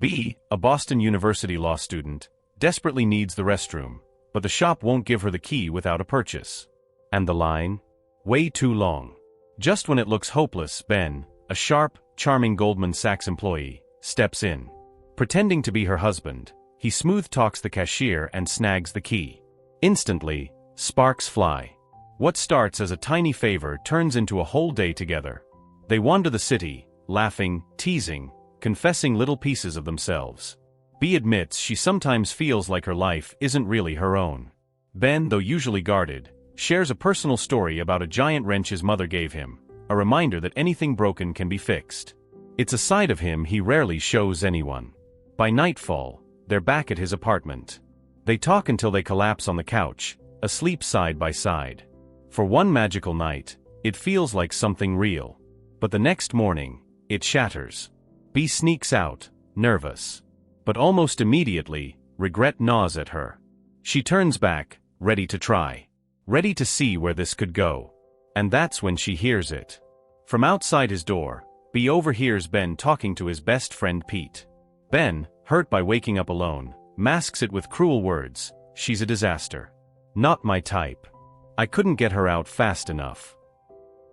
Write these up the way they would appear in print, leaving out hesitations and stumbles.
Bea, a Boston University law student, desperately needs the restroom, but the shop won't give her the key without a purchase. And the line? Way too long. Just when it looks hopeless, Ben, a sharp, charming Goldman Sachs employee, steps in. Pretending to be her husband, he smooth-talks the cashier and snags the key. Instantly, sparks fly. What starts as a tiny favor turns into a whole day together. They wander the city, laughing, teasing, confessing little pieces of themselves. Bea admits she sometimes feels like her life isn't really her own. Ben, though usually guarded, shares a personal story about a giant wrench his mother gave him, a reminder that anything broken can be fixed. It's a side of him he rarely shows anyone. By nightfall, they're back at his apartment. They talk until they collapse on the couch, asleep side by side. For one magical night, it feels like something real. But the next morning, it shatters. Bea sneaks out, nervous. But almost immediately, regret gnaws at her. She turns back, ready to try. Ready to see where this could go. And that's when she hears it. From outside his door, Bea overhears Ben talking to his best friend Pete. Ben, hurt by waking up alone, masks it with cruel words. She's a disaster. Not my type. I couldn't get her out fast enough.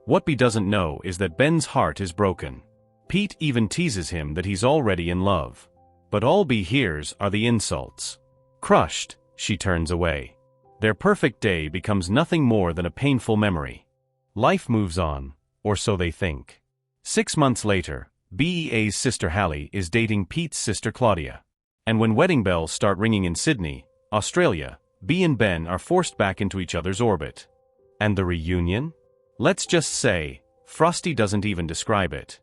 What Bea doesn't know is that Ben's heart is broken. Pete even teases him that he's already in love. But all Bea hears are the insults. Crushed, she turns away. Their perfect day becomes nothing more than a painful memory. Life moves on, or so they think. 6 months later, Bea's sister Halle is dating Pete's sister Claudia. And when wedding bells start ringing in Sydney, Australia, Bea and Ben are forced back into each other's orbit. And the reunion? Let's just say, Frosty doesn't even describe it.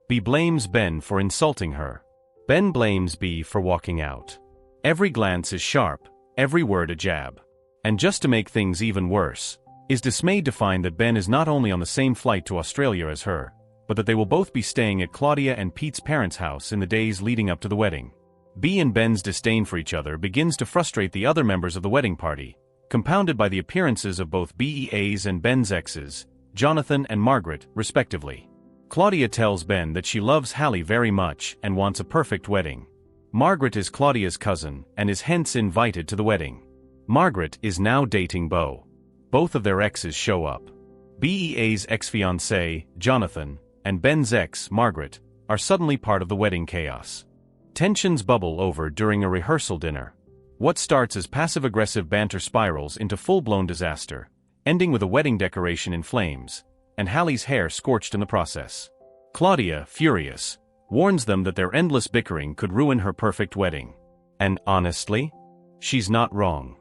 Bea blames Ben for insulting her. Ben blames Bea for walking out. Every glance is sharp, every word a jab. And just to make things even worse, is dismayed to find that Ben is not only on the same flight to Australia as her, but that they will both be staying at Claudia and Pete's parents' house in the days leading up to the wedding. Bea and Ben's disdain for each other begins to frustrate the other members of the wedding party, compounded by the appearances of both Bea's and Ben's exes, Jonathan and Margaret, respectively. Claudia tells Ben that she loves Halle very much and wants a perfect wedding. Margaret is Claudia's cousin and is hence invited to the wedding. Margaret is now dating Beau. Both of their exes show up. Bea's ex-fiancé, Jonathan, and Ben's ex, Margaret, are suddenly part of the wedding chaos. Tensions bubble over during a rehearsal dinner. What starts as passive-aggressive banter spirals into full-blown disaster, ending with a wedding decoration in flames, and Halle's hair scorched in the process. Claudia, furious, warns them that their endless bickering could ruin her perfect wedding. And honestly, she's not wrong.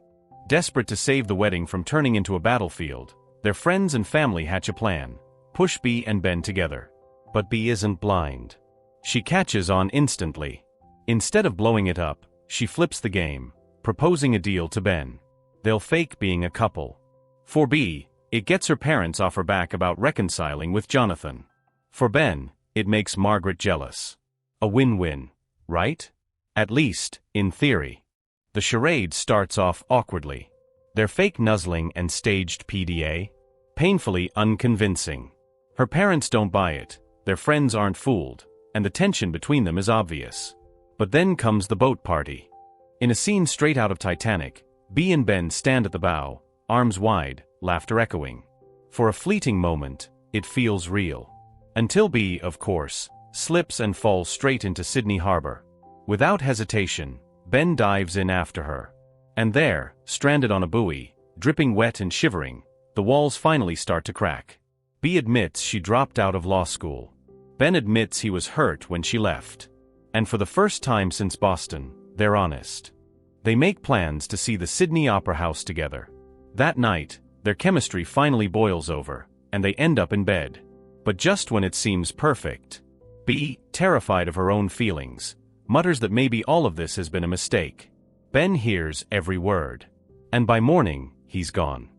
Desperate to save the wedding from turning into a battlefield, their friends and family hatch a plan: push Bea and Ben together. But Bea isn't blind. She catches on instantly. Instead of blowing it up, she flips the game, proposing a deal to Ben. They'll fake being a couple. For Bea, it gets her parents off her back about reconciling with Jonathan. For Ben, it makes Margaret jealous. A win-win, right? At least, in theory. The charade starts off awkwardly. Their fake nuzzling and staged PDA? Painfully unconvincing. Her parents don't buy it, their friends aren't fooled, and the tension between them is obvious. But then comes the boat party. In a scene straight out of Titanic, Bea and Ben stand at the bow, arms wide, laughter echoing. For a fleeting moment, it feels real. Until Bea, of course, slips and falls straight into Sydney Harbor. Without hesitation, Ben dives in after her. And there, stranded on a buoy, dripping wet and shivering, the walls finally start to crack. Bea admits she dropped out of law school. Ben admits he was hurt when she left. And for the first time since Boston, they're honest. They make plans to see the Sydney Opera House together. That night, their chemistry finally boils over, and they end up in bed. But just when it seems perfect, Bea, terrified of her own feelings, mutters that maybe all of this has been a mistake. Ben hears every word. And by morning, he's gone.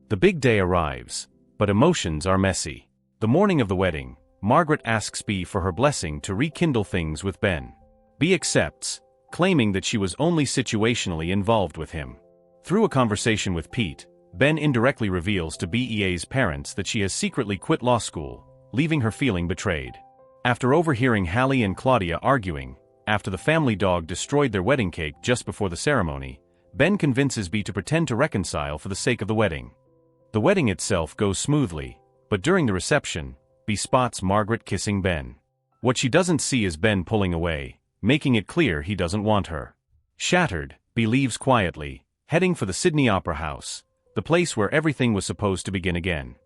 The big day arrives, but emotions are messy. The morning of the wedding, Margaret asks Bea for her blessing to rekindle things with Ben. Bea accepts, claiming that she was only situationally involved with him. Through a conversation with Pete, Ben indirectly reveals to Bea's parents that she has secretly quit law school, leaving her feeling betrayed. After overhearing Halle and Claudia arguing, After the family dog destroyed their wedding cake just before the ceremony, Ben convinces Bea to pretend to reconcile for the sake of the wedding. The wedding itself goes smoothly, but during the reception, Bea spots Margaret kissing Ben. What she doesn't see is Ben pulling away, making it clear he doesn't want her. Shattered, Bea leaves quietly, heading for the Sydney Opera House, the place where everything was supposed to begin again.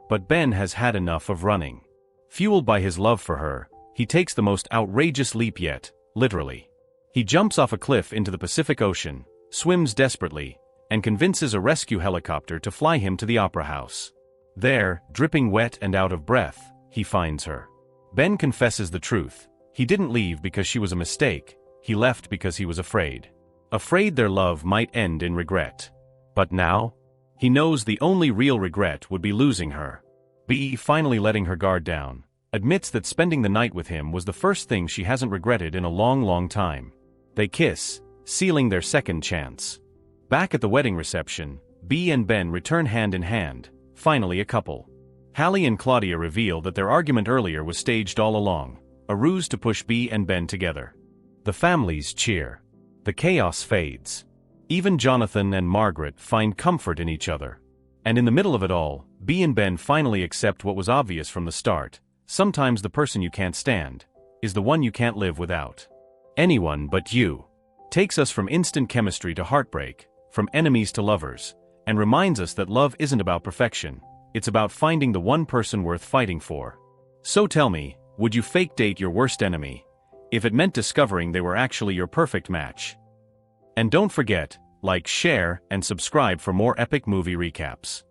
But Ben has had enough of running. Fueled by his love for her, he takes the most outrageous leap yet, literally. He jumps off a cliff into the Pacific Ocean, swims desperately, and convinces a rescue helicopter to fly him to the opera house. There, dripping wet and out of breath, he finds her. Ben confesses the truth. He didn't leave because she was a mistake, he left because he was afraid. Afraid their love might end in regret. But now? He knows the only real regret would be losing her. Bea, finally letting her guard down, admits that spending the night with him was the first thing she hasn't regretted in a long, long time. They kiss, sealing their second chance. Back at the wedding reception, Bea and Ben return hand in hand, finally a couple. Halle and Claudia reveal that their argument earlier was staged all along, a ruse to push Bea and Ben together. The families cheer. The chaos fades. Even Jonathan and Margaret find comfort in each other. And in the middle of it all, Bea and Ben finally accept what was obvious from the start. Sometimes the person you can't stand is the one you can't live without. Anyone but you. Takes us from instant chemistry to heartbreak, from enemies to lovers, and reminds us that love isn't about perfection, it's about finding the one person worth fighting for. So tell me, would you fake date your worst enemy, if it meant discovering they were actually your perfect match? And don't forget, like, share, and subscribe for more epic movie recaps.